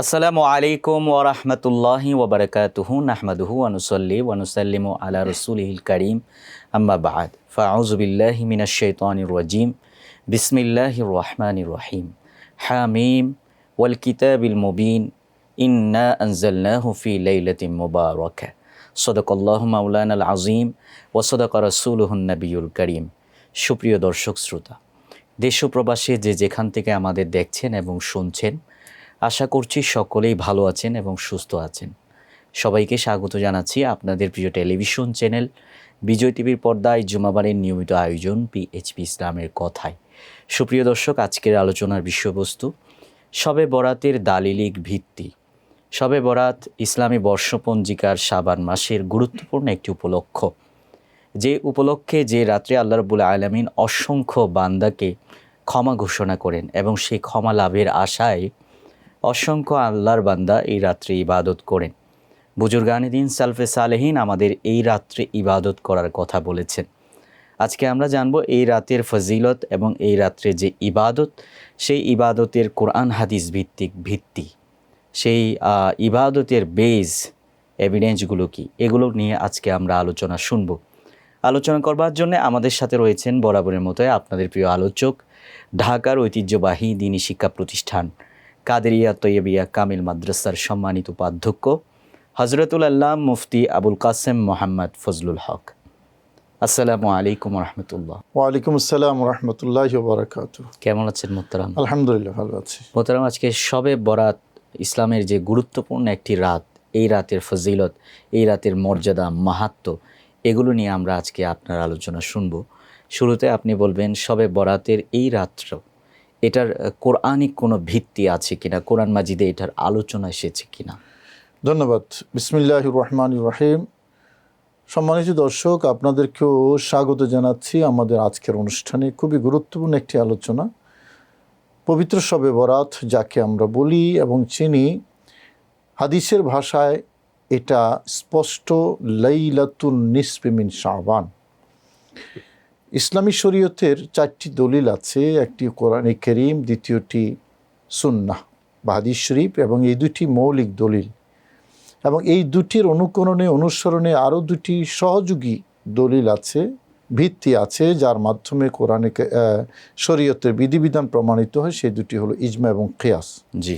আসসালামু আলাইকুম ওয়া রাহমাতুল্লাহি ওয়া বারাকাতুহু নাহমাদুহু ওয়া নুসাল্লি ওয়া নুসাল্লিমু আলা রাসূলিহিল কারীম আম্মা বা'দ ফাআউযু বিল্লাহি মিনাশ শাইতানির রাজীম বিসমিল্লাহির রহমানির রহিম হামিম ওয়াল কিতাবিল মুবিন ইন্না আনজালনাহু ফি লাইলাতিন মুবারাকাহ সাদাকাল্লাহু মাওলানাল আযীম ওয়া সাদাকা রাসূলুহুন নবিয়্যুল কারীম। সুপ্রিয় দর্শক শ্রোতা, দেশ ও প্রবাসে যে যেখান থেকে আমাদের দেখছেন এবং শুনছেন, আশা করছি সকলেই ভালো আছেন এবং সুস্থ আছেন। সবাইকে স্বাগত জানাচ্ছি আপনাদের প্রিয় টেলিভিশন চ্যানেল বিজয় টিভির পর্দায় জুমাবারের নিয়মিত আয়োজন পিএইচপি ইসলামের কথায়। সুপ্রিয় দর্শক, আজকের আলোচনার বিষয়বস্তু শবে বরাতের দালিলিক ভিত্তি। শবে বরাত ইসলামী বর্ষপঞ্জিকার শাবান মাসের গুরুত্বপূর্ণ একটি উপলক্ষ, যে উপলক্ষে যে রাত্রে আল্লাহ রাব্বুল আলামিন অসংখ্য বান্দাকে ক্ষমা ঘোষণা করেন এবং সেই ক্ষমা লাভের আশায় অসংখ্য আল্লাহর বান্দা এই রাত্রে ইবাদত করেন। বুজুর্গানে দিন সালফে সালেহিন আমাদের এই রাত্রে ইবাদত করার কথা বলেছেন। আজকে আমরা জানব এই রাতের ফজিলত এবং এই রাত্রে যে ইবাদত, সেই ইবাদতের কোরআন হাদিস ভিত্তিক ভিত্তি, সেই ইবাদতের বেজ এভিডেন্সগুলো কি, এগুলো নিয়ে আজকে আমরা আলোচনা শুনব। আলোচনা করবার জন্য আমাদের সাথে রয়েছেন বরাবরের মতোই আপনাদের প্রিয় আলোচক, ঢাকার ঐতিহ্যবাহী দ্বীনি শিক্ষা প্রতিষ্ঠান কাদেরিয়া তৈয়বিয়া কামিল মাদ্রাসার সম্মানিত উপাধ্যক্ষ হজরতুল আল্লাহ মুফতি আবুল কাসেম মোহাম্মদ ফজলুল হক। আসসালামু আলাইকুম রহমতুল্লাহ। ওয়ালাইকুম আসসালাম রহমতুল্লাহি ওয়া বারাকাতুহু। কেমন আছেন মোহতারাম? আলহামদুলিল্লাহ, ভালো আছি মোহতারাম। আজকে শবে বরাত, ইসলামের যে গুরুত্বপূর্ণ একটি রাত, এই রাতের ফজিলত, এই রাতের মর্যাদা, মাহাত্ম্য, এগুলো নিয়ে আমরা আজকে আপনার আলোচনা শুনব। শুরুতে আপনি বলবেন শবে বরাতের এই রাত্র, এটার কোরআনিক কোনো ভিত্তি আছে কিনা, কোরআন মাজিদে এটার আলোচনা এসেছে কিনা? ধন্যবাদ। বিসমিল্লাহির রহমানির রহিম। সম্মানিত দর্শক, আপনাদেরকেও স্বাগত জানাচ্ছি আমাদের আজকের অনুষ্ঠানে। খুবই গুরুত্বপূর্ণ একটি আলোচনা, পবিত্র শবে বরাত যাকে আমরা বলি এবং চিনি। হাদিসের ভাষায় এটা স্পষ্ট লাইলাতুন নিসফি মিন শাবান। ইসলামী শরীয়তের 4টি দলিল আছে, একটি কোরআনে কারীম, দ্বিতীয়টি সুন্নাহ বা হাদিস শরীফ, এবং এই দুটি মৌলিক দলিল। এবং এই দুটির অনুসরণে আরও দুটি সহযোগী দলিল আছে, ভিত্তি আছে, যার মাধ্যমে কোরআনে শরীয়তের বিধিবিধান প্রমাণিত হয়। সেই দুটি হলো ইজমা এবং কিয়াস। জি,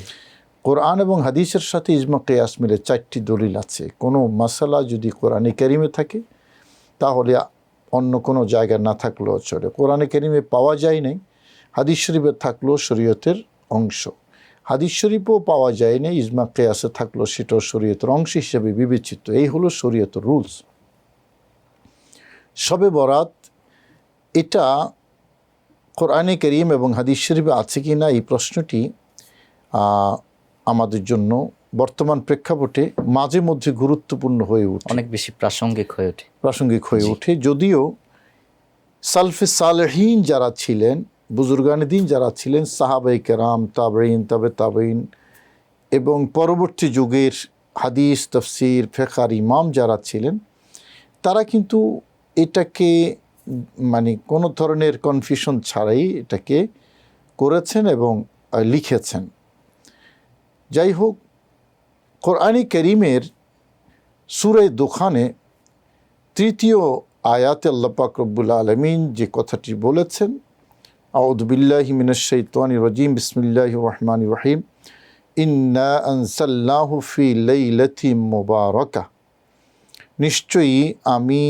কোরআন এবং হাদিসের সাথে ইজমা কিয়াস মিলে 4টি দলিল আছে। কোনো মাসালা যদি কোরআনে কারীমে থাকে তাহলে অন্য কোনো জায়গায় না থাকলেও চলে। কোরআনে কারীমে পাওয়া যায় নাই, হাদিস শরীফে থাকলেও শরীয়তের অংশ। হাদিস শরীফও পাওয়া যায় না, ইজমা কিয়াসে থাকলেও সেটাও শরীয়তের অংশ হিসেবে বিবেচিত। এই হলো শরীয়তের রুলস। শবে বরাত এটা কোরআনে কারীম এবং হাদিস শরীফে আছে কি না, এই প্রশ্নটি আমাদের জন্য বর্তমান প্রেক্ষাপটে মাঝে মধ্যে গুরুত্বপূর্ণ হয়ে ওঠে, অনেক বেশি প্রাসঙ্গিক হয়ে ওঠে। যদিও সালফে সালেহীন যারা ছিলেন, বুজুর্গানে দিন যারা ছিলেন, সাহাবায়ে কেরাম, তাবেঈন, তাবেঈন এবং পরবর্তী যুগের হাদিস, তাফসীর, ফিকহের ইমাম যারা ছিলেন, তারা কিন্তু এটাকে কোনো ধরনের কনফিউশন ছাড়াই এটাকে করেছেন এবং লিখেছেন। যাই হোক, কোরআনে কারীমের সূরা দুখানে 3য় আয়াতে আল্লাহ পাক রব্বুল আলামিন যে কথাটি বলেছেন, আউযু বিল্লাহি মিনাশ শাইতানির রাজীম, বিসমিল্লাহির রহমানির রহিম, ইন্না আনজালনাহু ফি লাইলাতিন মুবারাকাহ। নিশ্চয়ই আমি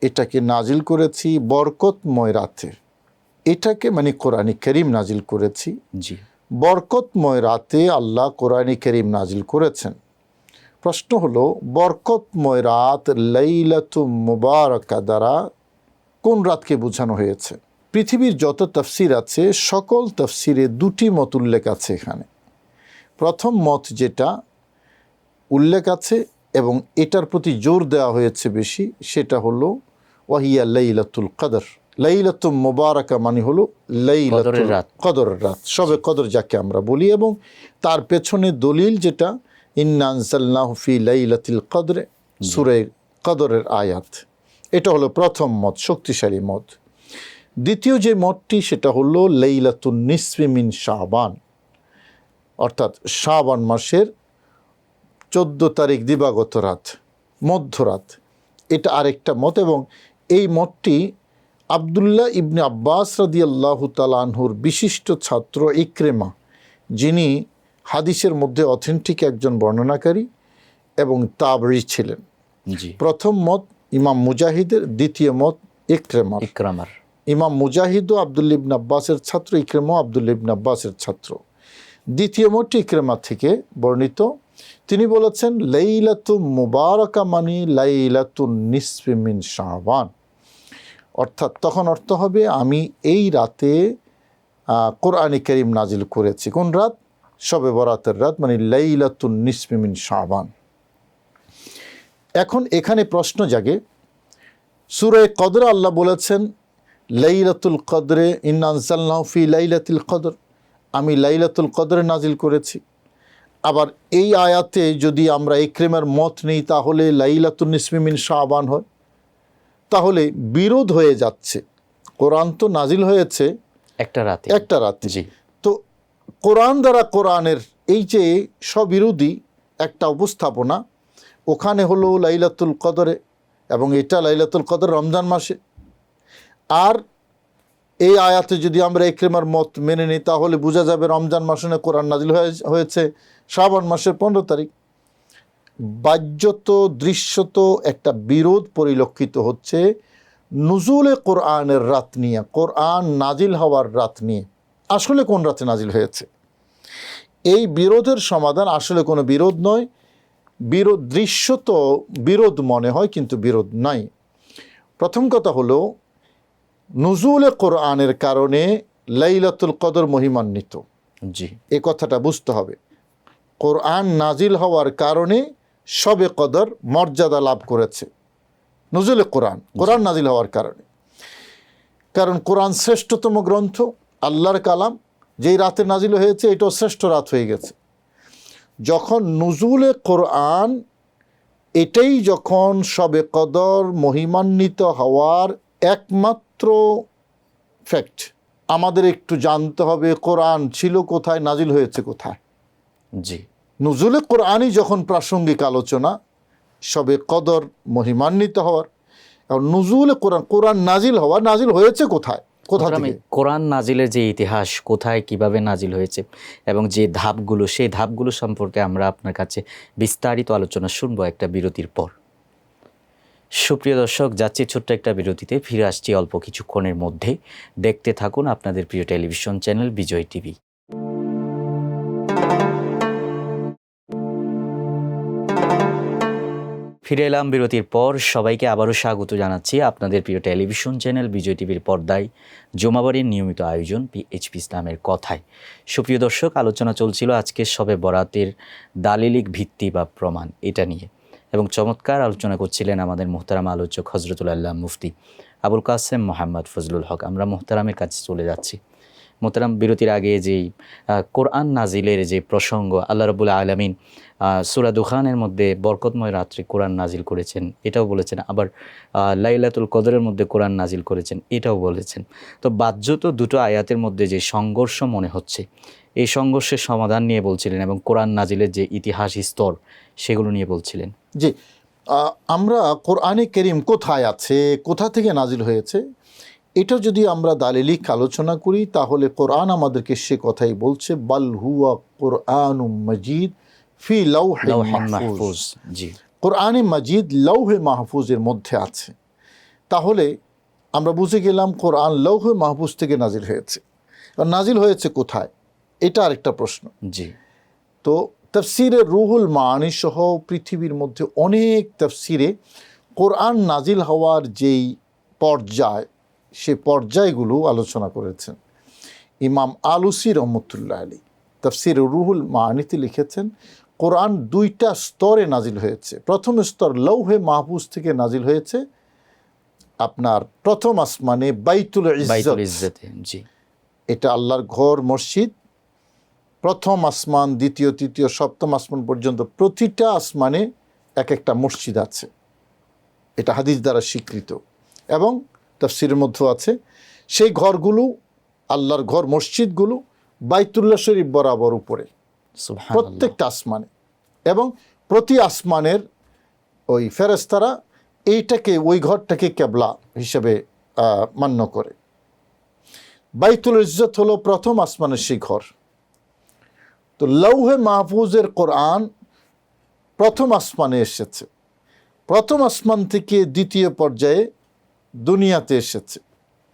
এটাকে নাজিল করেছি বরকতময় রাতে। এটাকে কোরআনে কারীম নাজিল করেছি। জি, বরকতময় রাতে আল্লাহ কোরআনে কারীম নাজিল করেছেন। প্রশ্ন হলো, বরকতময় রাত লাইলাতুম মুবারাকা দ্বারা কোন রাতকে বোঝানো হয়েছে? পৃথিবীর যত তাফসির আছে, সকল তাফসিরে 2টি মত উল্লেখ আছে এখানে। প্রথম মত যেটা উল্লেখ আছে এবং এটার প্রতি জোর দেওয়া হয়েছে বেশি, সেটা হলো ওয়াহিয়া লাইলাতুল কদর। লাইলাতুম মুবারাকা হলো লাইলাতুল কদরের রাত, শবে কদর যাকে আমরা বলি। এবং তার পেছনে দলিল যেটা ইন্না আনজালনাহু ফি লাইলাতিল কদর, সূরা কদরের আয়াত। এটা হলো প্রথম মত, শক্তিশালী মত। দ্বিতীয় যে মতটি, সেটা হলো লাইলাতুন নিসফি মিন শাবান। অর্থাৎ শাবান মাসের 14 তারিখ দিবাগত রাত, মধ্যরাত, এটা আরেকটা মত। এবং এই মতটি আবদুল্লাহ ইবনে আব্বাস রাদিয়াল্লাহু তাআলা আনহুর বিশিষ্ট ছাত্র ইকরিমা, যিনি হাদিসের মধ্যে অথেন্টিক একজন বর্ণনাকারী এবং তাবরি ছিলেন। জি, প্রথম মত ইমাম মুজাহিদের, দ্বিতীয় মত ইকরামার। ইমাম মুজাহিদও আবদুল্লাহ ইবনে আব্বাসের ছাত্র, ইকরিমাও আবদুল্লাহ ইবনে আব্বাসের ছাত্র। দ্বিতীয় মতটি ইকরিমা থেকে বর্ণিত। তিনি বলেছেন লাইলাতুম মুবারাকা মানে লাইলাতুন নিসফি মিন শাবান, অর্থাৎ তখন অর্থ হবে আমি এই রাতে কোরআনে কারীম নাজিল করেছি। কোন রাত? শবে বরাতের রাত, মানে লাইলাতুন নিসফি মিন শাবান। এখন এখানে প্রশ্ন জাগে, সূরা কদরে আল্লাহ বলেছেন লাইলাতুল কদরে ইন্না আনজালনাহু ফি লাইলাতুল কদর, আমি লাইলাতুল কদরে নাজিল করেছি। আবার এই আয়াতে যদি আমরা ইকরিমার মত নেই তাহলে লাইলাতুন নিসফি মিন শাবান হয়। তাহলে বিরোধ হয়ে যাচ্ছে। কোরআন তো নাজিল হয়েছে একটা রাতে। জি, তো কোরআন দ্বারা কোরআনের এই যে স্ববিরোধী একটা উপস্থাপনা, ওখানে হলো লাইলাতুল কদরে এবং এটা লাইলাতুল কদর রমজান মাসে। আর এই আয়াতে যদি আমরা ইকরিমার মত মেনে নিই তাহলে বোঝা যাবে রমজান মাসে কোরআন নাজিল হয়েছে শাবান মাসের 15 তারিখ। বাহ্যত দৃশ্যত একটা বিরোধ পরিলক্ষিত হচ্ছে নুজুলে কোরআনের রাত নিয়ে, কোরআন নাজিল হওয়ার রাত নিয়ে। আসলে কোন রাতে নাজিল হয়েছে? এই বিরোধের সমাধান আসলে কোনো বিরোধ নয়, বিরোধ দৃশ্যত বিরোধ মনে হয় কিন্তু বিরোধ নাই। প্রথম কথা হলো নুজুলে কোরআনের কারণে লাইলাতুল কদর মহিমান্বিত। জি, এই কথাটা বুঝতে হবে। কোরআন নাজিল হওয়ার কারণে শবে কদর মর্যাদা লাভ করেছে, নুজুলে কোরআন নাজিল হওয়ার কারণে। কারণ কোরআন শ্রেষ্ঠতম গ্রন্থ, আল্লাহর কালাম, যেই রাতে নাজিল হয়েছে এটাও শ্রেষ্ঠ রাত হয়ে গেছে। যখন নুজুলে কোরআন এটাই যখন শবে কদর মহিমান্বিত হওয়ার একমাত্র ফ্যাক্ট, আমাদের একটু জানতে হবে কোরআন ছিল কোথায়, নাজিল হয়েছে কোথায়। জি, নুজুলে কোরআনই যখন প্রাসঙ্গিক আলোচনা, শবে কদর মহিমান্বিত হওয়ার, এবং নুজুলে কোরআন নাজিল হয়েছে কোথায়, কোথা থেকে? কোরআন নাজিলের যে ইতিহাস, কোথায় কিভাবে নাজিল হয়েছে এবং যে ধাপগুলো, সেই ধাপগুলো সম্পর্কে আমরা আপনার কাছে বিস্তারিত আলোচনা শুনবো একটা বিরতির পর। সুপ্রিয় দর্শক, যাচ্ছি ছোট্ট একটা বিরতিতে, ফিরে আসছি অল্প কিছুক্ষণের মধ্যে। দেখতে থাকুন আপনাদের প্রিয় টেলিভিশন চ্যানেল বিজয় টিভি। ফিরে এলাম বিরতির পর। সবাইকে আবারও স্বাগত জানাচ্ছি আপনাদের প্রিয় টেলিভিশন চ্যানেল বিজয় টিভির পর্দায় জুমাবারের নিয়মিত আয়োজন পিএইচপি ইসলামের কথায়। সুপ্রিয় দর্শক, আলোচনা চলছিল আজকে শবে বরাতের দালিলিক ভিত্তি বা প্রমাণ, এটা নিয়ে, এবং চমৎকার আলোচনা করছিলেন আমাদের মোহতারাম আলোচক হজরতুল আল্লাহ মুফতি আবুল কাসেম মোহাম্মদ ফজলুল হক। আমরা মোহতারামের কাছে চলে যাচ্ছি। মোহতারাম, বিরতির আগে যেই কোরআন নাজিলের যে প্রসঙ্গ, আল্লাহ রাব্বুল আলামিন সূরা দুখানের মধ্যে বরকতময় রাত্রে কোরআন নাজিল করেছেন, এটাও বলেছেন। আবার লাইলাতুল কদরের মধ্যে কোরআন নাজিল করেছেন, এটাও বলেছেন। তো বাহ্যত দুটো আয়াতের মধ্যে যে সংঘর্ষ মনে হচ্ছে, এই সংঘর্ষের সমাধান নিয়ে বলছিলেন এবং কোরআন নাজিলের যে ইতিহাস স্তর, সেগুলো নিয়ে বলছিলেন। জি, আমরা কোরআনে কারীম কোথায় আছে, কোথা থেকে নাজিল হয়েছে, এটা যদি আমরা দালিলিক আলোচনা করি তাহলে কোরআন আমাদেরকে সে কথাই বলছে, বাল হুয়া কোরআনুম মাজিদ ফি লাউহিন মাহফুজ। জি, কোরআনে মাজিদ লৌহে মাহফুজের মধ্যে আছে। তাহলে আমরা বুঝে গেলাম কোরআন লৌহে মাহফুজ থেকে নাজিল হয়েছে। আর নাজিল হয়েছে কোথায়, এটা আরেকটা প্রশ্ন। জি, তো তাফসিরে রুহুল মাআনি সহ পৃথিবীর মধ্যে অনেক তাফসিরে কোরআন নাজিল হওয়ার যেই পর্যায়, সে পর্যায়গুলো আলোচনা করেছেন। ইমাম আলুসি রহমতুল্লাহ আলী তাফসিরে রুহুল মাআনিতে লিখেছেন কোরআন দুইটা স্তরে নাজিল হয়েছে। প্রথম স্তর লৌহে মাহফুজ থেকে নাজিল হয়েছে আপনার প্রথম আসমানে বাইতুল ইজ্জতে। জি, এটা আল্লাহর ঘর, মসজিদ। প্রথম আসমান, দ্বিতীয়, তৃতীয়, সপ্তম আসমান পর্যন্ত প্রতিটা আসমানে এক একটা মসজিদ আছে, এটা হাদিস দ্বারা স্বীকৃত এবং তাফসীরের মধ্যে আছে। সেই ঘরগুলো, আল্লাহর ঘর, মসজিদগুলো বাইতুল্লাহ শরীফ বরাবর উপরে, সুবহানাল্লাহ। প্রত্যেকটা আসমানে, এবং প্রতি আসমানের ওই ফেরেশতারা এইটাকে, ওই ঘরটাকে কেবলা হিসেবে মান্য করে। বাইতুল ইজ্জত হলো প্রথম আসমানের সেই ঘর। তো লৌহে মাহফুজের কোরআন প্রথম আসমানে এসেছে, প্রথম আসমান থেকে দ্বিতীয় পর্যায়ে দুনিয়াতে এসেছে।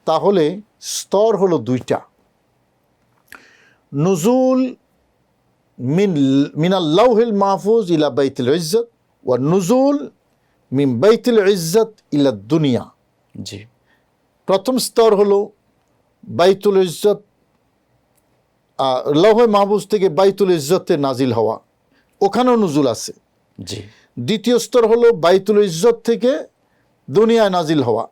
তাহলে স্তর হলো দুইটা, নুজুল মিনাল লাউহিল মাহফুজ ইলা বাইতুল ইজ্জত ওয়া নুজুল মিন বাইতুল ইজ্জত ইলা দুনিয়া। জি প্রথম স্তর হলো বাইতুল ইজ্জত, লৌহে মাহফুজ থেকে বাইতুল ইজ্জতে নাজিল হওয়া, ওখানেও নুজুল আছে। জি দ্বিতীয় স্তর হলো বাইতুল ইজ্জত থেকে দুনিয়ায় নাজিল হওয়া,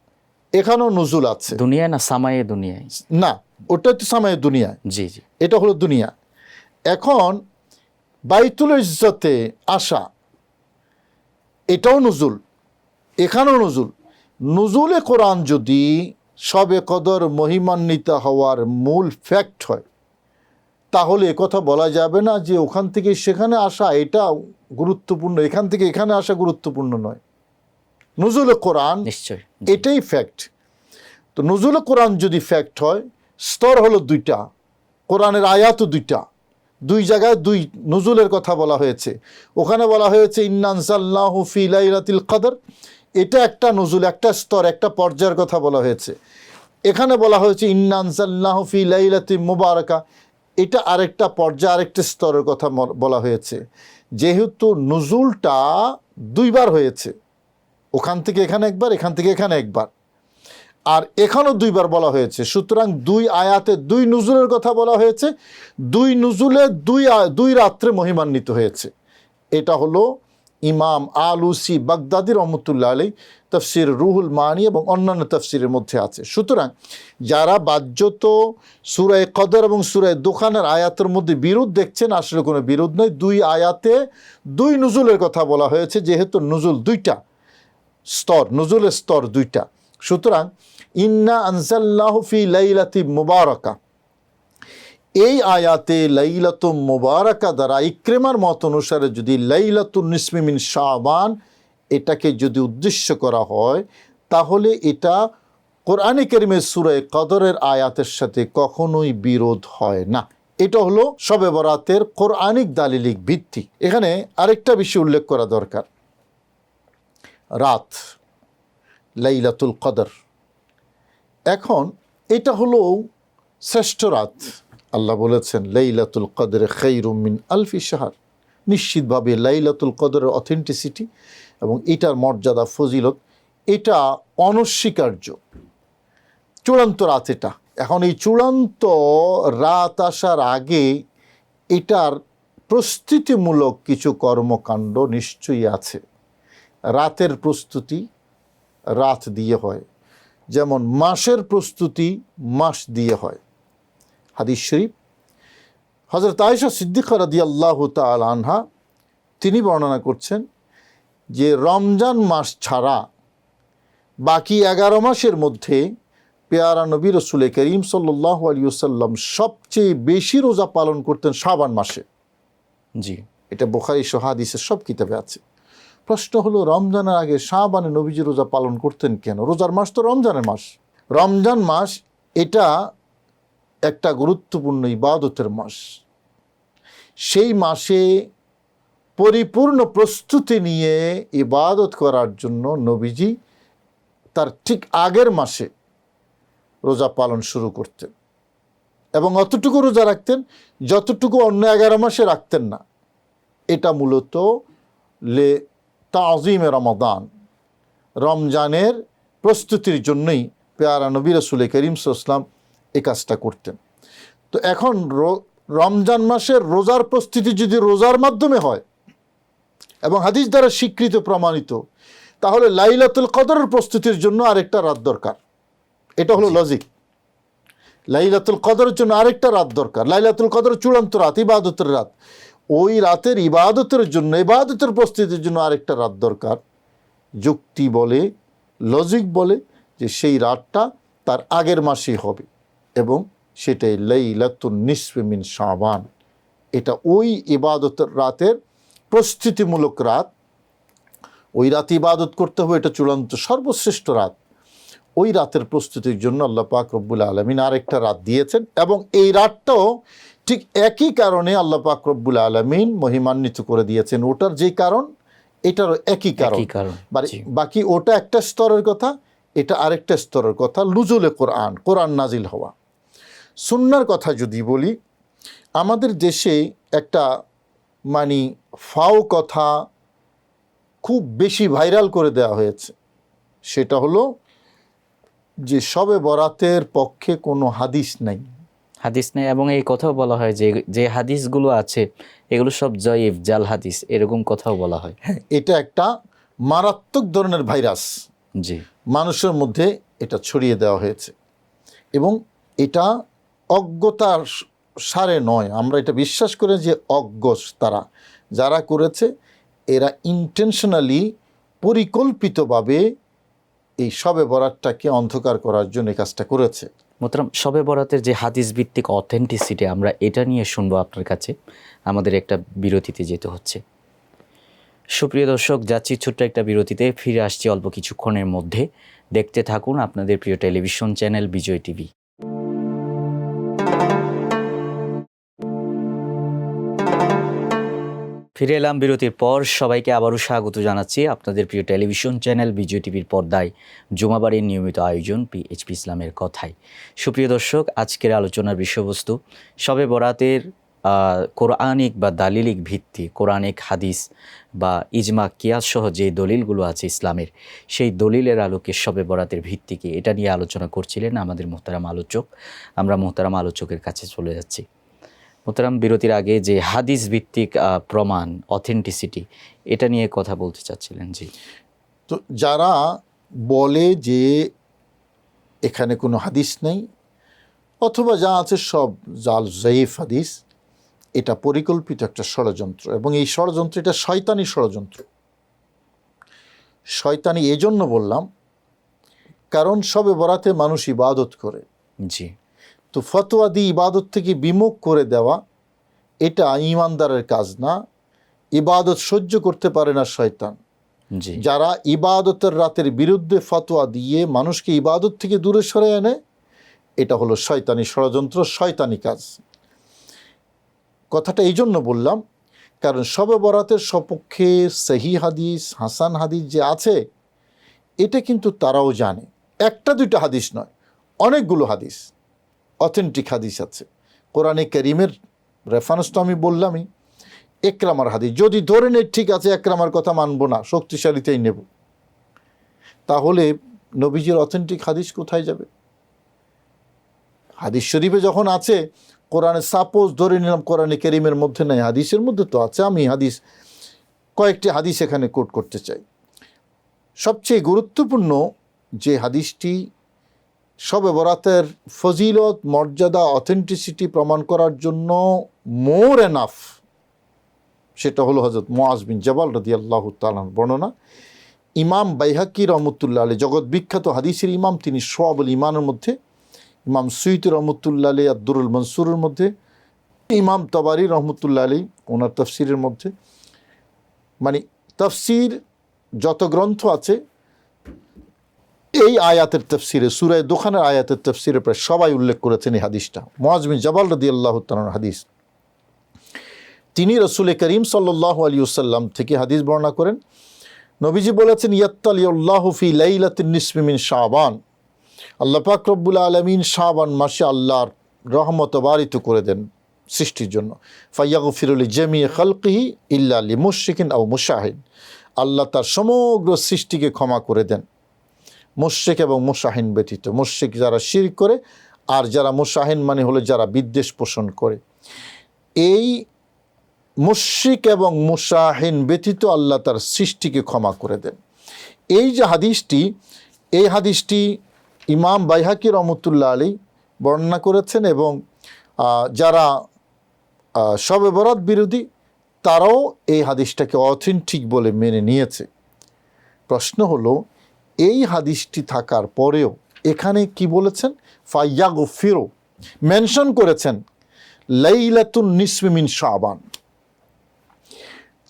এখানেও নুজুল আছে। দুনিয়ায় না সামায়ে দুনিয়ায়? না, ওটা তো সামায়ে দুনিয়ায়, জি জি এটা হলো দুনিয়া। এখন বাইতুল ইজ্জতে আসা, এটাও নুজুল, এখানেও নুজুল। নুজুলে কোরআন যদি শবে কদর মহিমান্বিত হওয়ার মূল ফ্যাক্ট হয়, তাহলে একথা বলা যাবে না যে ওখান থেকে সেখানে আসা এটা গুরুত্বপূর্ণ, এখান থেকে এখানে আসা গুরুত্বপূর্ণ নয়। নুজুলে কোরআন নিশ্চয়। এটাই ফ্যাক্ট। তো নুজুলে কোরআন যদি ফ্যাক্ট হয়, স্তর হলো দুইটা, কোরআনের আয়াতও দুইটা, দুই জায়গায় দুই নুজুলের কথা বলা হয়েছে। ওখানে বলা হয়েছে ইন্না আনজালনাহু ফি লাইলাতুল কদর, এটা একটা নুজুল, একটা স্তর, একটা পর্যায়ের কথা বলা হয়েছে। এখানে বলা হয়েছে ইন্না আনজালনাহু ফি লাইলাতিন মুবারাকা, এটা আরেকটা পর্যায়ে, আরেকটা স্তরের কথা বলা হয়েছে। যেহেতু নুজুলটা দুইবার হয়েছে, ওখান থেকে এখানে একবার, এখান থেকে এখানে একবার, আর এখানেও দুইবার বলা হয়েছে, সুতরাং দুই আয়াতে দুই নুজুলের কথা বলা হয়েছে, দুই নুজুলে দুই রাত্রে মহিমান্বিত হয়েছে। এটা হলো ইমাম আলুসি বাগদাদি রহমতুল্লাহ আলাই তাফসির রুহুল মানি এবং অন্যান্য তাফসিরের মধ্যে আছে। সুতরাং যারা বাহ্যত সূরা কদর এবং সূরা দুখানের আয়াতের মধ্যে বিরোধ দেখছেন, আসলে কোনো বিরোধ নয়। দুই আয়াতে দুই নুজুলের কথা বলা হয়েছে, যেহেতু নুজুল দুইটা স্তর, নুজুলের স্তর দুইটা। সুতরাং ইন্না আনজালনাহু ফি লাইলাতি মুবারাকা, এই আয়াতে লাইলাতুম মুবারাকা দ্বারা ইকরিমার মত অনুসারে যদি লাইলাতুন নিসফি মিন শাবান এটাকে যদি উদ্দেশ্য করা হয়, তাহলে এটা কোরআনে কারীমের সূরা কদরের আয়াতের সাথে কখনোই বিরোধ হয় না। এটা হলো শবে বরাতের কোরআনিক দালিলিক ভিত্তি। এখানে আরেকটা বিষয় উল্লেখ করা দরকার, রাত লাইলাতুল কদর। এখন এটা হলো শ্রেষ্ঠ রাত। আল্লাহ বলেছেন লাইলাতুল কদর খায়রুম মিন আলফি শাহর। নিশ্চিতভাবে লাইলাতুল কদরের অথেন্টিসিটি এবং এটার মর্যাদা, ফজিলত, এটা অনস্বীকার্য। চূড়ান্ত রাত এটা। এখন এই চূড়ান্ত রাত আসার আগে এটার প্রস্তুতিমূলক কিছু কর্মকাণ্ড নিশ্চয়ই আছে। রাতের প্রস্তুতি রাত দিয়ে হয়, যেমন মাসের প্রস্তুতি মাস দিয়ে হয়। হাদিস শরীফ হযরত আয়েশা সিদ্দিকা রাদিয়াল্লাহু তাআলা আনহা তিনি বর্ণনা করছেন যে রমজান মাস ছাড়া বাকি 11 মাসের মধ্যে পেয়ারা নবী রাসূল করিম সাল্লাল্লাহু আলাইহি ওয়াসাল্লাম সবচেয়ে বেশি রোজা পালন করতেন শাবান মাসে। জি, এটা বুখারী সহ হাদিসের সব কিতাবে আছে। প্রশ্ন হলো, রমজানের আগে শাবানে নবীজি রোজা পালন করতেন কেন? রোজার মাস তো রমজানের মাস। রমজান মাস এটা একটা গুরুত্বপূর্ণ ইবাদতের মাস। সেই মাসে পরিপূর্ণ প্রস্তুতি নিয়ে ইবাদত করার জন্য নবীজি তার ঠিক আগের মাসে রোজা পালন শুরু করতেন এবং অতটুকু রোজা রাখতেন যতটুকু অন্য 11 মাসে রাখতেন না। এটা মূলত লে তাজিমে রমাদান, রমজানের প্রস্তুতির জন্যই পেয়ারা নবী রাসূল করিম সাল্লাল্লাহু আলাইহি ওয়াসাল্লাম এই কাজটা করতেন। তো এখন রমজান মাসের রোজার প্রস্তুতি যদি রোজার মাধ্যমে হয় এবং হাদিস দ্বারা স্বীকৃত প্রমাণিত, তাহলে লাইলাতুল কদরের প্রস্তুতির জন্য আরেকটা রাত দরকার। এটা হলো লজিক। লাইলাতুল কদরের জন্য আরেকটা রাত দরকার। লাইলাতুল কদর চূড়ান্ত রাত, ইবাদতের রাত। ওই রাতের ইবাদতের জন্য, ইবাদতের প্রস্তুতির জন্য আরেকটা রাত দরকার। যুক্তি বলে, লজিক বলে যে সেই রাতটা তার আগের মাসেই হবে এবং সেটাই লাইলাতুন নিসফি মিন শাবান। এটা ওই ইবাদতের রাতের প্রস্তুতিমূলক রাত। ওই রাতে ইবাদত করতে হবে, এটা চূড়ান্ত সর্বশ্রেষ্ঠ রাত। ওই রাতের প্রস্তুতির জন্য আল্লাহ পাক রব্বুল আলামিন আরেকটা রাত দিয়েছেন, এবং এই রাতটাও ঠিক একই কারণে আল্লাহ পাক রব্বুল আলামিন মহিমান্বিত করে দিয়েছেন। ওটার যে কারণ, এটারও একই কারণ। বাকি ওটা একটা স্তরের কথা, এটা আরেকটা স্তরের কথা। লুজুলে কোরআন, কোরআন নাজিল হওয়া। সুন্নার কথা যদি বলি, আমাদের দেশে একটা ফাও কথা খুব বেশি ভাইরাল করে দেওয়া হয়েছে। সেটা হলো যে শবে বরাতের পক্ষে কোনো হাদিস নেই। এবং এই কথাও বলা হয় যে যে হাদিসগুলো আছে এগুলো সব জয়ীফ, জাল হাদিস, এরকম কথাও বলা হয়। হ্যাঁ, এটা একটা মারাত্মক ধরনের ভাইরাস জি, মানুষের মধ্যে এটা ছড়িয়ে দেওয়া হয়েছে, এবং এটা অজ্ঞতার সারে নয়। আমরা এটা বিশ্বাস করি যে অজ্ঞ তারা যারা করেছে, এরা ইন্টেনশনালি, পরিকল্পিতভাবে এই শবে বরাতটাকে অন্ধকার করার জন্য এই কাজটা করেছে। মোহতারাম, শবে বরাতের যে হাদিস ভিত্তিক অথেন্টিসিটি, আমরা এটা নিয়ে শুনবো আপনার কাছে। আমাদের একটা বিরতিতে যেতে হচ্ছে। সুপ্রিয় দর্শক, যাচ্ছি ছোট্ট একটা বিরতিতে, ফিরে আসছি অল্প কিছুক্ষণের মধ্যে। দেখতে থাকুন আপনাদের প্রিয় টেলিভিশন চ্যানেল বিজয় টিভি। ফিরে এলাম বিরতির পর। সবাইকে আবারও স্বাগত জানাচ্ছি আপনাদের প্রিয় টেলিভিশন চ্যানেল বিজয় টিভির পর্দায় জুমাবারের নিয়মিত আয়োজন পিএইচপি ইসলামের কথায়। সুপ্রিয় দর্শক, আজকের আলোচনার বিষয়বস্তু শবে বরাতের কোরআনিক বা দালিলিক ভিত্তি, কোরআনিক হাদিস বা ইজমা কিয়াস সহ যে দলিলগুলো আছে ইসলামের, সেই দলিলের আলোকে শবে বরাতের ভিত্তি কি, এটা নিয়ে আলোচনা করছিলেন আমাদের মোহতারাম আলোচক। আমরা মোহতারাম আলোচকের কাছে চলে যাচ্ছি। মোহতারাম, বিরতির আগে যে হাদিস ভিত্তিক প্রমাণ, অথেন্টিসিটি, এটা নিয়ে কথা বলতে চাচ্ছিলেন। জি। তো যারা বলে যে এখানে কোনো হাদিস নেই, অথবা যা আছে সব জাল জয়ীফ হাদিস, এটা পরিকল্পিত একটা ষড়যন্ত্র, এবং এই ষড়যন্ত্র, এটা শয়তানি ষড়যন্ত্র। শয়তানি এজন্য বললাম, কারণ শবে বরাতে মানুষ ইবাদত করে। জি। তো ফতোয়া দিয়ে ইবাদত থেকে বিমুখ করে দেওয়া, এটা ঈমানদারের কাজ না। ইবাদত সহ্য করতে পারে না শয়তান। জি। যারা ইবাদতের রাতের বিরুদ্ধে ফতোয়া দিয়ে মানুষকে ইবাদত থেকে দূরে সরে আনে, এটা হলো শয়তানি ষড়যন্ত্র, শয়তানি কাজ। কথাটা এই জন্য বললাম, কারণ শবে বরাতের সপক্ষে সহি হাদিস, হাসান হাদিস যে আছে, এটা কিন্তু তারাও জানে। একটা দুইটা হাদিস নয়, অনেকগুলো হাদিস, অথেন্টিক হাদিস আছে। কোরআনে কারীমের রেফারেন্স তো আমি বললামই, একরামার হাদিস। যদি ধরে নেই ঠিক আছে, একরামার কথা মানবো না, শক্তিশালীতেই নেব, তাহলে নবীজির অথেন্টিক হাদিস কোথায় যাবে? হাদিস শরীফে যখন আছে, কোরআনে সাপোজ ধরে নিলাম কোরআনে কারীমের মধ্যে নেই, হাদিসের মধ্যে তো আছে। আমি কয়েকটি হাদিস এখানে কোট করতে চাই। সবচেয়ে গুরুত্বপূর্ণ যে হাদিসটি শবে বরাতের ফজিলত, মর্যাদা, অথেন্টিসিটি প্রমাণ করার জন্য মোর এনাফ, সেটা হলো হযরত মুআজ বিন জাবাল রাদিয়াল্লাহু তাআলা বর্ণনা। ইমাম বাইহাকি রহমতুল্লাহ আলাইহি, জগৎ বিখ্যাত হাদিসের ইমাম, তিনি শুআবুল ঈমানের মধ্যে, ইমাম সুয়ুতী রহমতুল্লাহ আলাইহি আদ-দুরুল মনসুরের মধ্যে, ইমাম তাবারি রহমতুল্লাহ আলাইহি ওনার তাফসিরের মধ্যে, তাফসির যত গ্রন্থ আছে, এই আয়াতের তাফসিরে, সূরা দুখানের আয়াতের তাফসিরে প্রায় সবাই উল্লেখ করেছেন এই হাদিসটা। মুআজ বিন জাবাল রাদিয়াল্লাহু তাআলার হাদিস। তিনি রাসূল করিম সাল্লাল্লাহু আলাইহি ওয়াসাল্লাম থেকে হাদিস বর্ণনা করেন। নবীজি বলেছেন, ইয়াত্তালিউল্লাহু ফি লাইলাতিন নিসফি মিন শাবান, আল্লাহ পাক রব্বুল আলামিন শাবান মাসে আল্লাহর রহমত বারিত করে দেন সৃষ্টির জন্য। ফায়াগফিরু লিজামি খালকিহি ইল্লা লিমুশরিকিন আও মুশাহিন, আল্লাহ তার সমগ্র সৃষ্টিকে ক্ষমা করে দেন, মুশরিক এবং মুশাহিন ব্যতীত। মুশরিক যারা শিরক করে, আর যারা মুশাহিন হলো যারা বিদ্বেষ পোষণ করে। এই মুশরিক এবং মুশাহিন ব্যতীত আল্লাহ তার সৃষ্টিকে ক্ষমা করে দেন। এই যে হাদিসটি, এই হাদিসটি ইমাম বাইহাকি রহমতুল্লাহ আলাইহি বর্ণনা করেছেন, এবং যারা শবে বরাত বিরোধী তারাও এই হাদিসটাকে অথেন্টিক বলে মেনে নিয়েছে। প্রশ্ন হলো, এই হাদিসটি থাকার পরেও এখানে কি বলেছেন? ফায়াগফিরু, মেনশন করেছেন লাইলাতুন নিসফি মিন শাবান,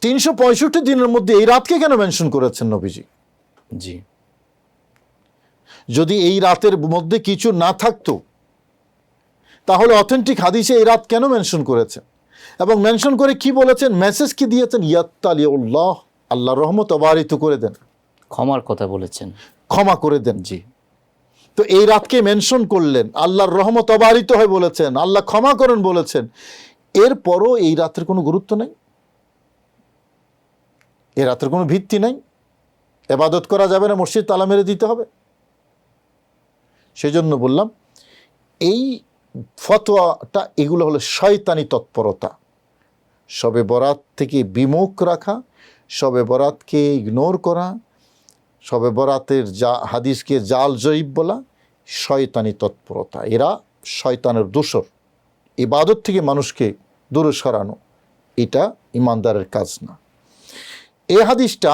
365 দিনের মধ্যে এই রাতকে কেন মেনশন করেছেন নবীজি? জি, যদি এই রাতের মধ্যে কিছু না থাকতো তাহলে অথেন্টিক হাদিসে এই রাত কেন মেনশন করেছেন? এবং মেনশন করে কি বলেছেন, মেসেজ কি দিয়েছেন? ইয়াত্তালিউল্লাহ, আল্লাহর রহমত অবারিত করে দেন, ক্ষমার কথা বলেছেন। ক্ষমা করে দেন। জি, তো এই রাতকে মেনশন করলেন, আল্লাহর রহমত অবারিত হয় বলেছেন, আল্লাহ ক্ষমা করেন বলেছেন, এরপরও এই রাতের কোনো গুরুত্ব নাই, এই রাতের কোনো ভিত্তি নাই, ইবাদত করা যাবে না, মসজিদ তালা মেরে দিতে হবে? সেই জন্য বললাম এই ফতোয়াটা, এগুলো হলো শয়তানি তৎপরতা, শবে বরাত থেকে বিমুখ রাখা, শবে বরাতকে ইগনোর করা, শবে বরাতের হাদিসকে জাল জয়ীব বলা, শয়তানি তৎপরতা। এরা শয়তানের দোসর, ইবাদত থেকে মানুষকে দূরে সরানো, এটা ইমানদারের কাজ না। এই হাদিসটা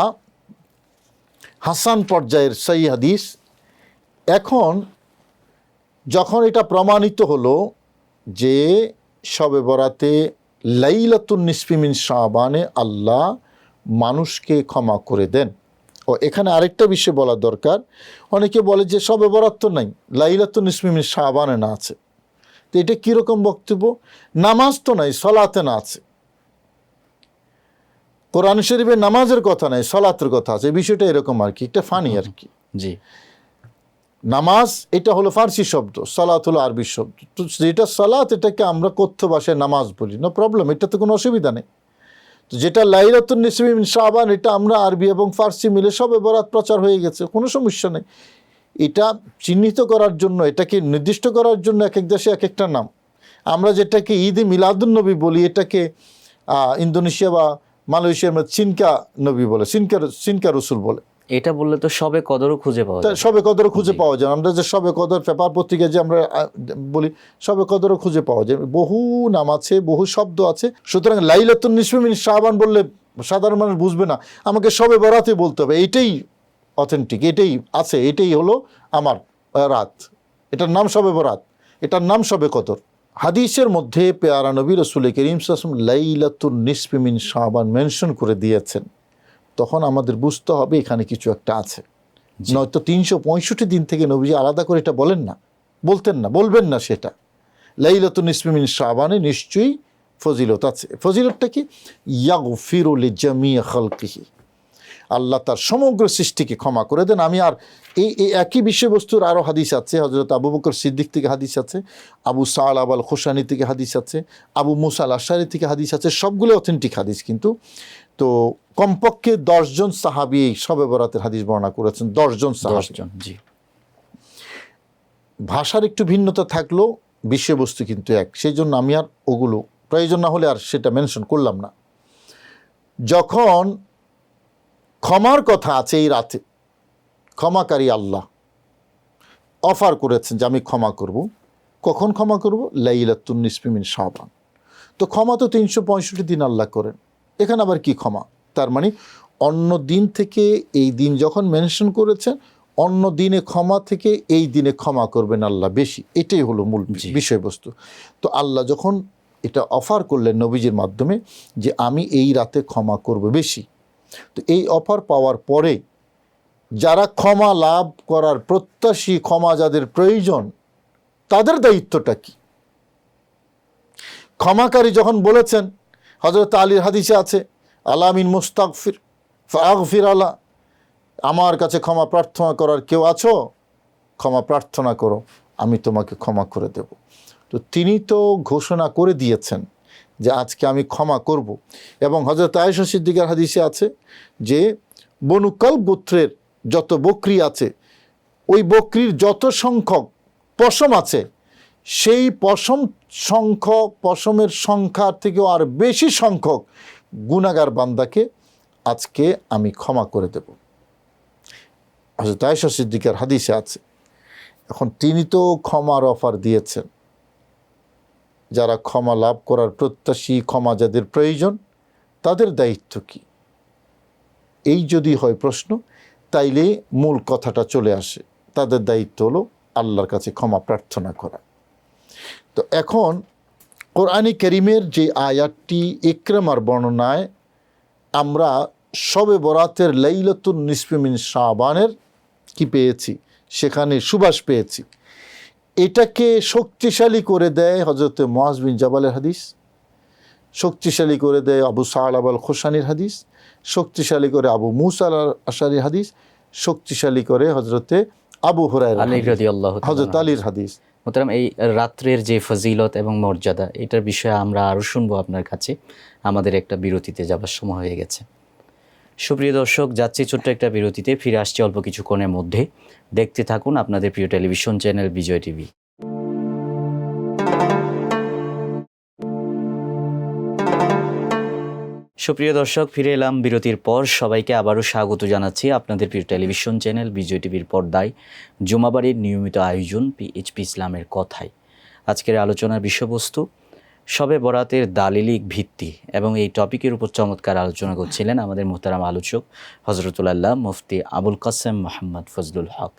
হাসান পর্যায়ের সহিহ হাদিস। এখন যখন এটা প্রমাণিত হলো যে শবে বরাতে লাইলাতুন নিসফি মিন শাবানে আল্লাহ মানুষকে ক্ষমা করে দেন। ও এখানে আরেকটা বিষয় বলা দরকার, অনেকে বলে যে শবে বরাত তো নাই, লাইলাতুন নিসফি মিন শাবানে না আছে। তো এটা কীরকম বক্তব্য? নামাজ তো নাই, সলাতে না আছে। কোরআন শরীফে নামাজের কথা নাই, সলাতের কথা আছে। এই বিষয়টা এরকম আর কি, একটা ফানি আর কি। জি, নামাজ এটা হলো ফার্সি শব্দ, সালাত হলো আরবি শব্দ। তো যেটা সালাত, এটাকে আমরা কথ্য ভাষায় নামাজ বলি, নো প্রবলেম, এটা তো কোনো অসুবিধা নেই। তো যেটা লাইলাতুন নিসফি মিন শাবান, এটা আমরা আরবি এবং ফার্সি মিলে শবে বরাত প্রচার হয়ে গেছে, কোনো সমস্যা নেই। এটা চিহ্নিত করার জন্য, এটাকে নির্দিষ্ট করার জন্য এক এক দেশে এক একটা নাম। আমরা যেটাকে ঈদে মিলাদুন্নবী বলি, এটাকে ইন্দোনেশিয়া বা মালয়েশিয়ার মধ্যে চিনকা নবী বলে, চিনকা রসুল বলে। এটা বললে তো শবে কদরও খুঁজে পাওয়া যায়। শবে কদরও খুঁজে পাওয়া যায়। আমরা যে শবে কদর পেপার পত্রিকায় যে আমরা বলি, শবে কদরও খুঁজে পাওয়া যায়। বহু নাম আছে, বহু শব্দ আছে। সুতরাং লাইলাতুন নিসফি মিন শাবান বললে সাধারণ মানুষ বুঝবে না, আমাকে শবে বরাতে বলতে হবে। এইটাই অথেন্টিক, এটাই আছে, এটাই হলো আমার রাত, এটার নাম শবে বরাত, এটার নাম শবে কদর। হাদিসের মধ্যে পেয়ারা নবী রাসূল করিম সাল্লাল্লাহু আলাইহি ওয়াসাল্লাম লাইলাতুন নিসফি মিন শাবান মেনশন করে দিয়েছেন, তখন আমাদের বুঝতে হবে এখানে কিছু একটা আছে। নয়তো 365 দিন থেকে নবীজি আলাদা করে এটা বলেন না, বলতেন না, বলবেন না। সেটা লাইলাতুন নিসফি মিন শাবানে নিশ্চয়ই ফজিলত আছে। ফজিলতটা কি? ইয়াগফিরু লিজামিই খালকিহি, আল্লাহ তার সমগ্র সৃষ্টিকে ক্ষমা করে দেন। আমি আর এই একই বিষয়বস্তুর আরও হাদিস আছে। হযরত আবু বকর সিদ্দিক থেকে হাদিস আছে, আবু সাআলাব আল খুশানি থেকে হাদিস আছে, আবু মুসা আল আশআরী থেকে হাদিস আছে। সবগুলো অথেন্টিক হাদিস। কিন্তু তো কমপক্ষে 10 জন সাহাবী এই শবে বরাতের হাদিস বর্ণনা করেছেন। 10 জন সাহাবী। 10 জন। জি, ভাষার একটু ভিন্নতা থাকলেও বিষয়বস্তু কিন্তু এক। সেই জন্য আমি আর ওগুলো প্রয়োজন না হলে আর সেটা মেনশন করলাম না। যখন ক্ষমার কথা আছে এই রাতে, ক্ষমাকারী আল্লাহ অফার করেছেন যে আমি ক্ষমা করব। কখন ক্ষমা করব? লাইলাতুন নিসফি মিন শাবান। তো ক্ষমা তো 365 দিন আল্লাহ করেন, এখানে আবার কি ক্ষমা? তার মানে অন্য দিন থেকে এই দিন যখন মেনশন করেছেন, অন্য দিনে ক্ষমা থেকে এই দিনে ক্ষমা করবেন আল্লাহ বেশি। এটাই হলো মূল বিষয়বস্তু। তো আল্লাহ যখন এটা অফার করলেন নবীজির মাধ্যমে যে আমি এই রাতে ক্ষমা করব বেশি, তো এই অফার পাওয়ার পরে যারা ক্ষমা লাভ করার প্রত্যাশী, ক্ষমা যাদের প্রয়োজন, তাদের দায়িত্বটা কি? ক্ষমাকারী যখন বলেছেন, হযরত আলীর হাদিসে আছে, আলা মিন মুস্তাগফির ফাগফির আলা, আমার কাছে ক্ষমা প্রার্থনা করার কেউ আছো? ক্ষমা প্রার্থনা করো, আমি তোমাকে ক্ষমা করে দেব। তো তিনি তো ঘোষণা করে দিয়েছেন যে আজকে আমি ক্ষমা করব। এবং হযরত আয়েশা সিদ্দিকার হাদিসে আছে যে বনু কালব গোত্রের যত বকরি আছে, ওই বকরির যত সংখ্যক পশম আছে, সেই পশমের সংখ্যার থেকেও আর বেশি সংখ্যক গুনাহগার বান্দাকে আজকে আমি ক্ষমা করে দেব। হযরত আয়েশা সিদ্দিকার হাদিসে আছে। এখন তিনি তো ক্ষমার অফার দিয়েছেন, যারা ক্ষমা লাভ করার প্রত্যাশী, ক্ষমা যাদের প্রয়োজন, তাদের দায়িত্ব কি? এই যদি হয় প্রশ্ন, তাইলে মূল কথাটা চলে আসে। তাদের দায়িত্ব হলো আল্লাহর কাছে ক্ষমা প্রার্থনা করা। তো এখন কোরআনে কারীমের যে আয়াতটি ইকরামার বর্ণনায় আমরা শবে বরাতের লাইলাতুন নিসফি মিন শাবানের কি পেয়েছি, সেখানে সুবাস পেয়েছি, এটাকে শক্তিশালী করে দেয় হযরত মুআজ বিন জাবালের হাদিস, শক্তিশালী করে দেয় আবু সা'লাবা আল খুশানির হাদিস, শক্তিশালী করে আবু মুসা আল আশআরীর হাদিস, শক্তিশালী করে হযরতে আবু হুরায়রা আলী রাদিয়াল্লাহু তাআলা হযরত আলীর হাদিস। মোহতারাম, এই রাত্রের যে ফজিলত এবং মর্যাদা, এটার বিষয়ে আমরা আরও শুনবো আপনার কাছে। আমাদের একটা বিরতিতে যাবার সময় হয়ে গেছে। সুপ্রিয় দর্শক, যাচ্ছি ছোট্ট একটা বিরতিতে, ফিরে আসছি অল্প কিছুক্ষণের মধ্যে। দেখতে থাকুন আপনাদের প্রিয় টেলিভিশন চ্যানেল বিজয় টিভি। সুপ্রিয় দর্শক, ফিরে এলাম বিরতির পর। সবাইকে আবারও স্বাগত জানাচ্ছি আপনাদের প্রিয় টেলিভিশন চ্যানেল বিজয় টিভির পর্দায় জুমাবাড়ির নিয়মিত আয়োজন পিএইচপি ইসলামের কথায়। আজকের আলোচনার বিষয়বস্তু শবে বরাতের দালিলিক ভিত্তি, এবং এই টপিকের উপর চমৎকার আলোচনা করছিলেন আমাদের মোহতারাম আলোচক হযরতুল আল্লাহ মুফতি আবুল কাসেম মোহাম্মদ ফজলুল হক।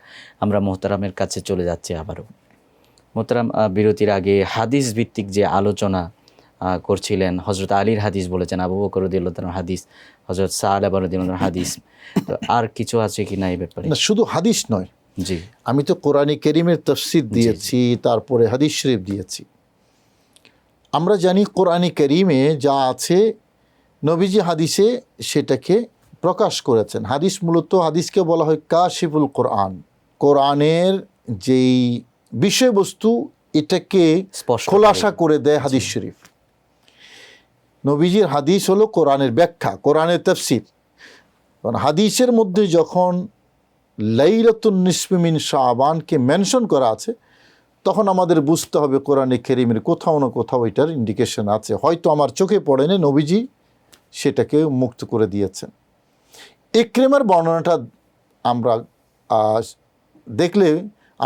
আমরা মোহতারামের কাছে চলে যাচ্ছি আবারও। মোহতারাম, বিরতির আগে হাদিস ভিত্তিক যে আলোচনা করছিলেন, হযরত আলীর হাদিস বলেছেন, আবু বকর রাদিয়াল্লাহু তাআলার হাদিস, হযরত সা'লাবা রাদিয়াল্লাহু তাআলার হাদিস, তো আর কিছু আছে কি না এই ব্যাপারে? না, শুধু হাদিস নয়, জি, আমি তো কোরআনে কারীমের তাফসীর দিয়েছি, তারপরে হাদিস শরীফ দিয়েছি। আমরা জানি কোরআনে কারীমে যা আছে নবীজি হাদিসে সেটাকে প্রকাশ করেছেন। হাদিস মূলত, হাদিসকে বলা হয় কাশিফুল কোরআন, কোরআনের যেই বিষয়বস্তু এটাকে স্পষ্ট খোলাসা করে দেয় হাদিস শরীফ। নবীজির হাদিস হলো কোরআনের ব্যাখ্যা, কোরআনের তাফসীর। কারণ হাদিসের মধ্যে যখন লাইলাতুন নিসফি মিন শাবানকে মেনশন করা আছে, তখন আমাদের বুঝতে হবে কোরআনে কারীমের কোথাও না কোথাও এটার ইন্ডিকেশন আছে। হয়তো আমার চোখে পড়েনি, নবীজি সেটাকে মুক্ত করে দিয়েছেন। ইকরামার বর্ণনাটা আমরা দেখলে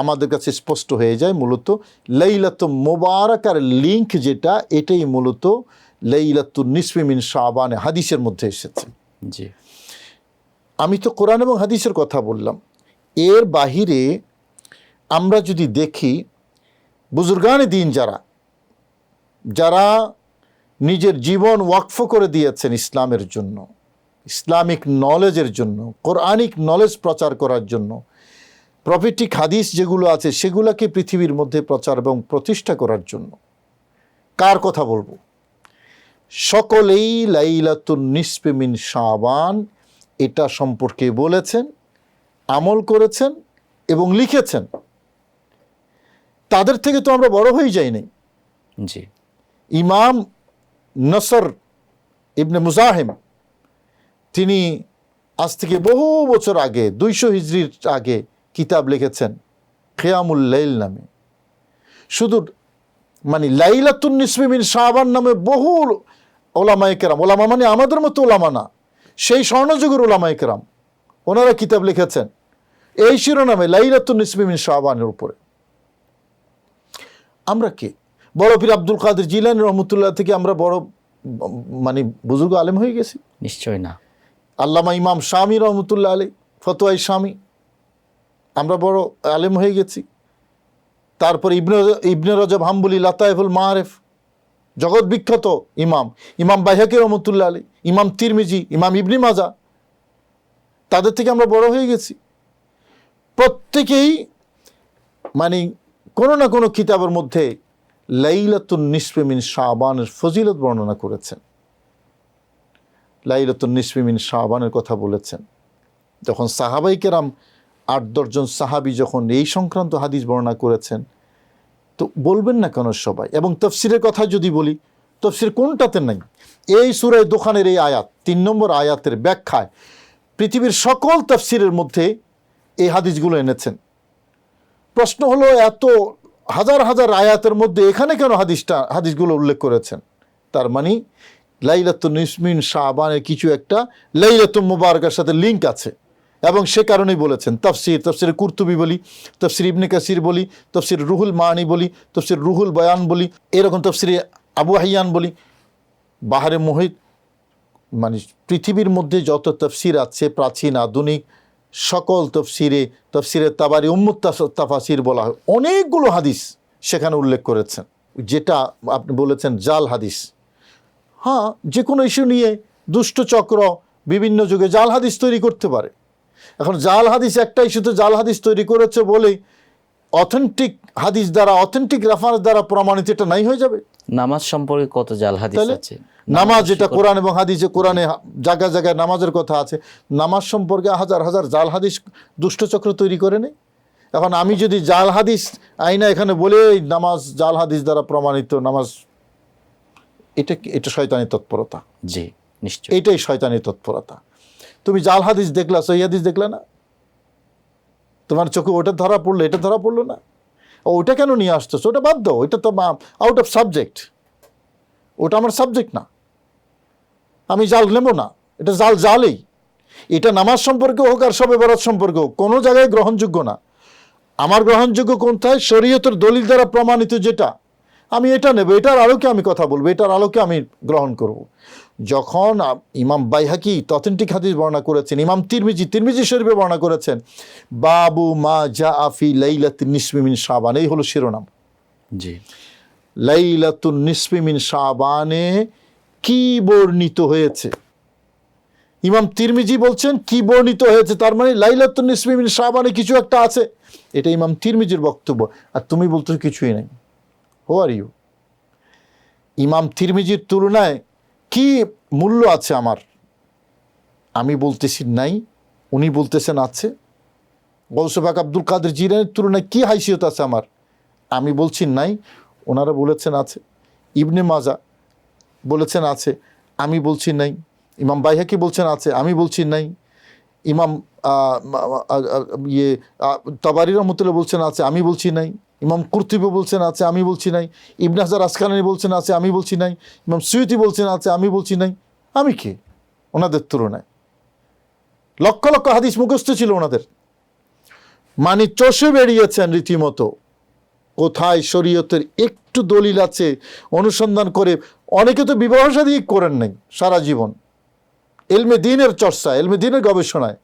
আমাদের কাছে স্পষ্ট হয়ে যায়। মূলত লাইলাতুল মুবারাকার লিঙ্ক যেটা, এটাই মূলত লাইলাতুন নিসফি মিন শাবানে হাদিসের মধ্যে এসেছে। জি, আমি তো কোরআন এবং হাদিসের কথা বললাম, এর বাহিরে আমরা যদি দেখি বুজুর্গানে দিন যারা নিজের জীবন ওয়াকফ করে দিয়েছেন ইসলামের জন্য, ইসলামিক নলেজের জন্য, কোরআনিক নলেজ প্রচার করার জন্য, প্রফেটিক হাদিস যেগুলো আছে সেগুলোকে পৃথিবীর মধ্যে প্রচার এবং প্রতিষ্ঠা করার জন্য, কার কথা বলবো? সকলেই লাইলাতুন নিসফি মিন শাবান এটা সম্পর্কে বলেছেন, আমল করেছেন এবং লিখেছেন। তাদের থেকে তো আমরা বড় হয়ে যাই নাই। জি, ইমাম নসর ইবনে মুজাহিম, তিনি আজ থেকে বহু বছর আগে, 200 হিজরির আগে কিতাব লিখেছেন কিয়ামুল লাইল নামে। শুধু মানে লাইলাতুন নিসফি মিন শাবান নামে বহু ওলামায়ে কেরাম, ওলামা মানে আমাদের মতো ওলামা না, সেই স্বর্ণযুগের ওলামায়ে কেরাম, ওনারা কিতাব লিখেছেন এই শিরোনামে লাইলাতুন নিসফি মিন শাবানের উপরে। আমরা কে? বড় পীর আব্দুল কাদের জিলানী রহমতুল্লাহ থেকে আমরা বড় মানে বুজুর্গ আলেম হয়ে গেছি? নিশ্চয় না। আল্লামা ইমাম শামী রহমতুল্লাহ আলাইহি, ফতোয়ায়ে শামী, আমরা বড় আলেম হয়ে গেছি। তারপরে ইবনে রজব হাম্বলি লাতায়েফুল মাআরিফ, জগৎ বিখ্যাত ইমাম বাইহাকি রহমতুল্লাহ আলাইহি, ইমাম তিরমিজি, ইমাম ইবনে মাজা, তাদের থেকে আমরা বড় হয়ে গেছি। প্রত্যেকেই মানে কোনো না কোনো কিতাবের মধ্যে লাইলাতুন নিসফি মিন শাবানের ফজিলত বর্ণনা করেছেন, লাইলাতুন নিসফি মিন শাবানের কথা বলেছেন। যখন সাহাবাই কেরাম 8-10 জন সাহাবী যখন এই সংক্রান্ত হাদিস বর্ণনা করেছেন, তো বলবেন না কেন সবাই? এবং তাফসিরের কথা যদি বলি, তাফসির কোনটাতে নাই? এই সূরা দোখানের এই আয়াত 3 নম্বর আয়াতের ব্যাখ্যায় পৃথিবীর সকল তাফসিরের মধ্যে এই হাদিসগুলো এনেছেন। প্রশ্ন হলো, এত হাজার হাজার আয়াতের মধ্যে এখানে কেন হাদিসগুলো উল্লেখ করেছেন? তার মানে লাইলাতুন নিসফি মিন শাবানের কিছু একটা লাইলাতুল মুবারাকার সাথে লিঙ্ক আছে, এবং সে কারণেই বলেছেন। তাফসির কুরতুবি বলি, তাফসির ইবনে কাসির বলি, তাফসির রুহুল মানি বলি, তাফসির রুহুল বয়ান বলি, এরকম তাফসির আবু হাইয়ান বলি, বাহারে মুহিত, মানে পৃথিবীর মধ্যে যত তাফসির আছে প্রাচীন আধুনিক সকল তাফসিরে তাবারি উম্মুত তাফাসির বলা হয়, অনেকগুলো হাদিস সেখানে উল্লেখ করেছেন। যেটা আপনি বলেছেন জাল হাদিস, হ্যাঁ, যে কোনো ইস্যু নিয়ে দুষ্ট চক্র বিভিন্ন যুগে জাল হাদিস তৈরি করতে পারে। এখন জাল হাদিস একটা ইস্যুতে জাল হাদিস তৈরি করেছে বলেই অথেন্টিক হাদিস দ্বারা, অথেন্টিক রেফারেন্স দ্বারা প্রমাণিত এটা নাই হয়ে যাবে। নামাজ সম্পর্কে কত জাল হাদিস তাহলে আছে। নামাজ, যেটা কোরআন এবং হাদিসে, কোরআনে জায়গায় জায়গায় নামাজের কথা আছে, নামাজ সম্পর্কে হাজার হাজার জাল হাদিস দুষ্টচক্র তৈরি করে নেই। এখন আমি যদি জাল হাদিস আইনা এখানে বলে নামাজ জাল হাদিস দ্বারা প্রমাণিত, নামাজ, এটা শয়তানি তৎপরতা। জি নিশ্চয়, এইটাই শয়তানি তৎপরতা। তুমি জাল হাদিস দেখলা, সহি হাদিস দেখলা না, তোমার চোখে ওটা ধরা পড়লো, এটা ধরা পড়লো না, ওটা কেন নিয়ে আসতেছো, ওটা বাদ দাও, ওইটা তো আউট অফ সাবজেক্ট, ওটা আমার সাবজেক্ট না, আমি জাল নেব না, এটা জালেই। এটা নামাজ সম্পর্কে হোক আর শবে বরাত সম্পর্কে হোক, কোনো জায়গায় গ্রহণযোগ্য না। আমার গ্রহণযোগ্য কোনটায়? শরীয়তের দলিল দ্বারা প্রমাণিত যেটা, আমি এটা নেব, এটার আলোকে আমি কথা বলবো, এটার আলোকে আমি গ্রহণ করব। যখন ইমাম বাইহাকি অথেন্টিক হাদিস বর্ণনা করেছেন, ইমাম তিরমিজি শরীফে বর্ণনা করেছেন, বাবু মা জা আফি লাইলাতুন নিসফি মিন শাবান, এই হলো শিরোনাম। জি, লাইলাতুন নিসফি মিন শাবানে কি বর্ণিত হয়েছে, ইমাম তিরমিজি বলছেন কি বর্ণিত হয়েছে, তার মানে লাইলাতুন নিসফি মিন শাবানে কিছু একটা আছে, এটা ইমাম তিরমিজির বক্তব্য। আর তুমি বলছো কিছুই নাই। হু আর ইউ? ইমাম তিরমিজির তুলনায় কি মূল্য আছে আমার? আমি বলতেছি নাই, উনি বলতেছেন আছে। গৌসে পাক আব্দুল কাদের জিলানীর তুলনায় কি হাইসিয়ত আছে আমার? আমি বলছি নাই, ওনারা বলেছেন আছে। ইবনে মাজা বলেছেন আছে, আমি বলছি নাই। ইমাম বাইহাকি বলছেন আছে, আমি বলছি নাই। ইমাম তাবারি রহমতুল্লাহ বলছেন আছে, আমি বলছি নাই। ইমাম কুরতুবী বলছেন আছে, আমি বলছি নাই। ইবনে হাজার আসকালানী বলছেন আছে, আমি বলছি নাই। ইমাম সুয়ুতি বলছেন আছে, আমি বলছি নাই। আমি কে ওনাদের তুলনায়? লক্ষ লক্ষ হাদিস মুখস্থ ছিল ওনাদের, মানে চষে বেরিয়েছেন রীতিমতো। কোথায় শরীয়তের একটু দলিল আছে অনুসন্ধান করে, অনেকে তো বিবাহ শাদী করেন নাই সারা জীবন, এলমে দ্বীনের চর্চা, এলমে দ্বীনের গবেষণায়।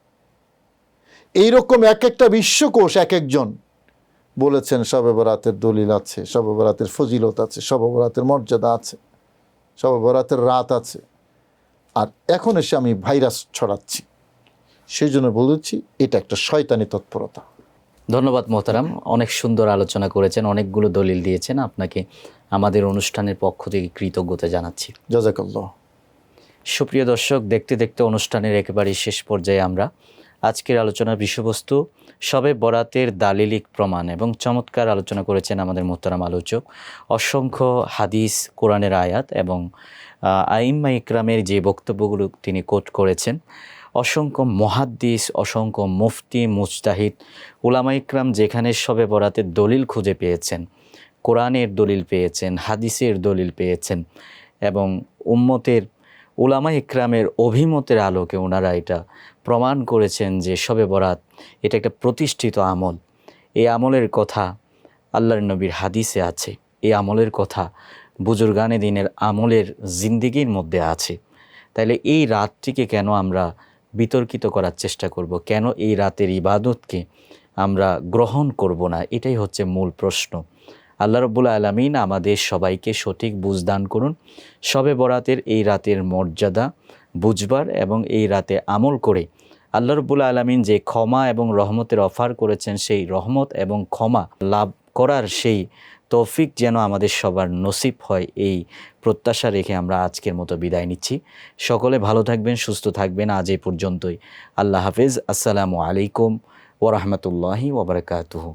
এইরকম এক একটা বিশ্বকোষ এক একজন বলেছেন শবে বরাতের দলিল আছে, শবে বরাতের ফজিলত আছে, শবে বরাতের মর্যাদা আছে, শবে বরাতের রাত আছে। আর এখন এসে আমি ভাইরাস ছড়াচ্ছি, সেই জন্য বলেছি এটা একটা শয়তানি তৎপরতা। ধন্যবাদ মোহতারাম, অনেক সুন্দর আলোচনা করেছেন, অনেকগুলো দলিল দিয়েছেন। আপনাকে আমাদের অনুষ্ঠানের পক্ষ থেকে কৃতজ্ঞতা জানাচ্ছি। জাযাকাল্লাহ। সুপ্রিয় দর্শক, দেখতে দেখতে অনুষ্ঠানের একেবারেই শেষ পর্যায়ে আমরা। আজকের আলোচনার বিষয়বস্তু শবে বরাতের দালিলিক প্রমাণ, এবং চমৎকার আলোচনা করেছেন আমাদের মোহতারাম আলোচক। অসংখ্য হাদিস, কোরআনের আয়াত এবং আইম্মা ইকরামের যে বক্তব্যগুলো তিনি কোট করেছেন, অসংখ্য মুহাদ্দিস, অসংখ্য মুফতি, মুজতাহিদ, উলামা ইকরাম যেখানে শবে বরাতের দলিল খুঁজে পেয়েছেন, কোরআনের দলিল পেয়েছেন, হাদিসের দলিল পেয়েছেন, এবং উম্মতের উলামা ইকরামের অভিমতের আলোকে ওনারা এটা প্রমাণ করেছেন যে শবে বরাত এটা একটা প্রতিষ্ঠিত আমল। এই আমলের কথা আল্লাহর নবীর হাদিসে আছে, এই আমলের কথা বুজুর্গানে দিনের আমলের জিন্দিগির মধ্যে আছে। তাইলে এই রাতটিকে কেন আমরা বিতর্কিত করার চেষ্টা করব? কেন এই রাতের ইবাদতকে আমরা গ্রহণ করব না? এটাই হচ্ছে মূল প্রশ্ন। আল্লাহ রাব্বুল আলামিন আমাদের সবাইকে সঠিক বুঝদান করুন, শবে বরাতের এই রাতের মর্যাদা বুঝবার এবং এই রাতে আমল করে আল্লাহ রাব্বুল আলামিন যে ক্ষমা এবং রহমতের অফার করেছেন, সেই রহমত এবং ক্ষমা লাভ করার সেই তৌফিক যেন আমাদের সবার নসিব হয়, এই প্রত্যাশা রেখে আমরা আজকের মতো বিদায় নিচ্ছি। সকলে ভালো থাকবেন, সুস্থ থাকবেন। আজ এই পর্যন্তই। আল্লাহ হাফেজ। আসসালামু আলাইকুম ওয়া রাহমাতুল্লাহি ওয়া বারাকাতুহু।